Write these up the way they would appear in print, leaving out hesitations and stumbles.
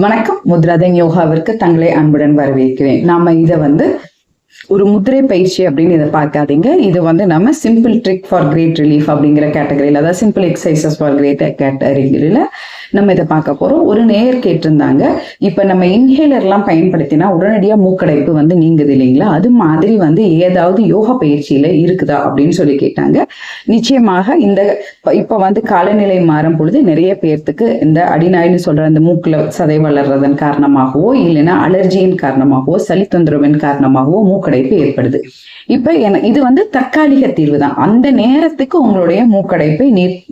வணக்கம். முத்ராதன் யோகாவிற்கு தங்களை அன்புடன் வரவேற்கிறேன். நாம இதை ஒரு முதிரை பயிற்சி அப்படின்னு இதை பார்க்காதீங்க. இது நம்ம simple trick for great relief அப்படிங்கிற கேட்டகரியில், அதாவது சிம்பிள் எக்ஸசைசஸ் ஃபார் கிரேட் கேட்டகரியில் நம்ம இதை பார்க்க போறோம். ஒரு நேயர் கேட்டிருந்தாங்க, இப்ப நம்ம இன்ஹேலர்லாம் பயன்படுத்தினா உடனடியா மூக்கடைப்பு நீங்குது இல்லைங்களா, அது மாதிரி ஏதாவது யோகா பயிற்சியில இருக்குதா அப்படின்னு சொல்லி கேட்டாங்க. நிச்சயமாக இப்ப காலநிலை மாறும் பொழுது நிறைய பேர்த்துக்கு இந்த அடிநாய்னு சொல்ற அந்த மூக்குல சதை வளர்றதன் காரணமாகவோ இல்லைன்னா அலர்ஜியின் காரணமாகவோ சளி தொந்தரவின் காரணமாகவோ மூக்கடைப்பு ஏற்படுது. இப்ப இது தற்காலிக தீர்வு தான். அந்த நேரத்துக்கு உங்களுடைய மூக்கடைப்பை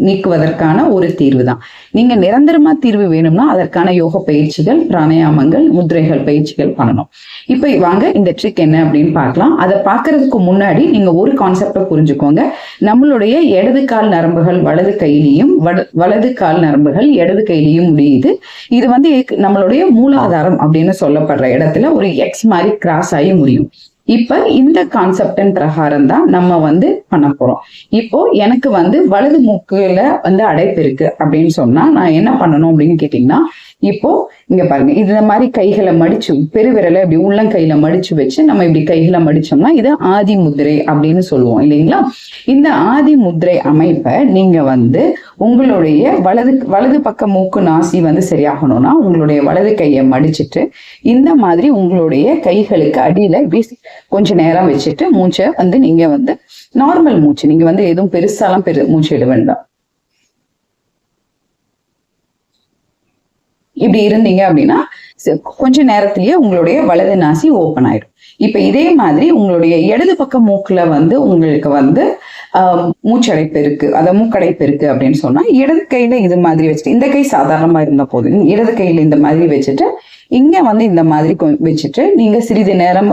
நீக்குவதற்கான ஒரு தீர்வு தான். நீங்க நிரந்தரமா தீர்வு வேணும்னா அதற்கான யோக பயிற்சிகள், பிராணாயாமங்கள், முதிரைகள் பயிற்சிகள் பண்ணணும். இப்ப வாங்க இந்த ட்ரிக் என்ன அப்படின்னு பார்க்கலாம். அதை பார்க்கறதுக்கு முன்னாடி நீங்க ஒரு கான்செப்டை புரிஞ்சுக்கோங்க. நம்மளுடைய இடது கால் நரம்புகள் வலது கையிலையும், வலது கால் நரம்புகள் இடது கையிலையும் முடியுது. இது நம்மளுடைய மூலாதாரம் அப்படின்னு சொல்லப்படுற இடத்துல ஒரு எக்ஸ் மாதிரி கிராஸ் ஆகி முடியும். இப்ப இந்த கான்செப்டின் பிரகாரம் தான் நம்ம பண்ண போறோம். இப்போ எனக்கு வலது மூக்குல அடைப்பு இருக்கு அப்படின்னு சொன்னா நான் என்ன பண்ணணும் அப்படின்னு கேட்டீங்கன்னா, இப்போ இங்க பாருங்க, இந்த மாதிரி கைகளை மடிச்சு பெருவிரலை இப்படி உள்ளங்கையில மடிச்சு வச்சு நம்ம இப்படி கைகளை மடிச்சோம்னா இது ஆதி முத்திரை அப்படின்னு சொல்லுவோம் இல்லைங்களா. இந்த ஆதி முத்திரை அமைப்பை நீங்க உங்களுடைய வலது பக்க மூக்கு நாசி சரியாகணும்னா உங்களுடைய வலது கையை மடிச்சுட்டு இந்த மாதிரி உங்களுடைய கைகளுக்கு அடியில கொஞ்ச நேரம் வச்சுட்டு மூச்சை நீங்க நார்மல் மூச்சு, நீங்க எதுவும் பெருசாலாம் மூச்சு இட வேண்டாம். இப்படி இருந்தீங்க அப்படின்னா கொஞ்ச நேரத்திலேயே உங்களுடைய வலது நாசி ஓப்பன் ஆயிடும். இப்ப இதே மாதிரி உங்களுடைய இடது பக்க மூக்குல உங்களுக்கு மூச்சடைப்பு இருக்கு, மூக்கடைப்பு இருக்கு அப்படின்னு சொன்னா இடது கையில இது மாதிரி வச்சுட்டு, இந்த கை சாதாரணமா இருந்த போது இடது கையில இந்த மாதிரி வச்சுட்டு இங்க இந்த மாதிரி வச்சுட்டு நீங்க சிறிது நேரம்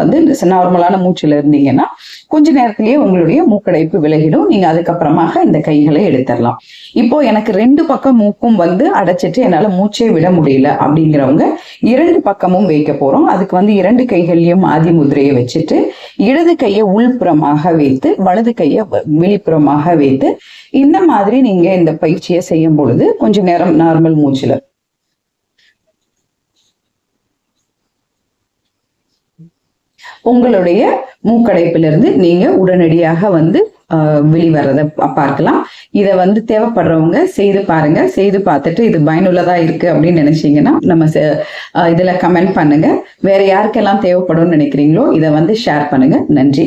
நார்மலான மூச்சுல இருந்தீங்கன்னா கொஞ்ச நேரத்திலேயே உங்களுடைய மூக்கடைப்பு விலகிடும். நீங்க அதுக்கப்புறமாக இந்த கைகளை எடுத்துடலாம். இப்போ எனக்கு ரெண்டு பக்கம் மூக்கும் அடைச்சிட்டு என்னால மூச்சே விட முடியல அப்படிங்கிறவங்க இரண்டு பக்கமும் வைக்க போறோம். அதுக்கு இரண்டு கைகளையும் ஆதி முதிரையை வச்சுட்டு இடது கையை உள்புறமாக வைத்து வலது கையை வெளிப்புறமாக வைத்து இந்த மாதிரி நீங்க இந்த பயிற்சியை செய்யும் பொழுது கொஞ்ச நேரம் நார்மல் மூச்சுல உங்களுடைய மூக்கடைப்பிலிருந்து நீங்க உடனடியாக வெளிவரதை பார்க்கலாம். இதை தேவைப்படுறவங்க செய்து பாருங்க. செய்து பார்த்துட்டு இது பயனுள்ளதா இருக்கு அப்படின்னு நினைச்சீங்கன்னா நம்ம இதுல கமெண்ட் பண்ணுங்க. வேற யாருக்கெல்லாம் தேவைப்படும்னு நினைக்கிறீங்களோ இதை ஷேர் பண்ணுங்க. நன்றி.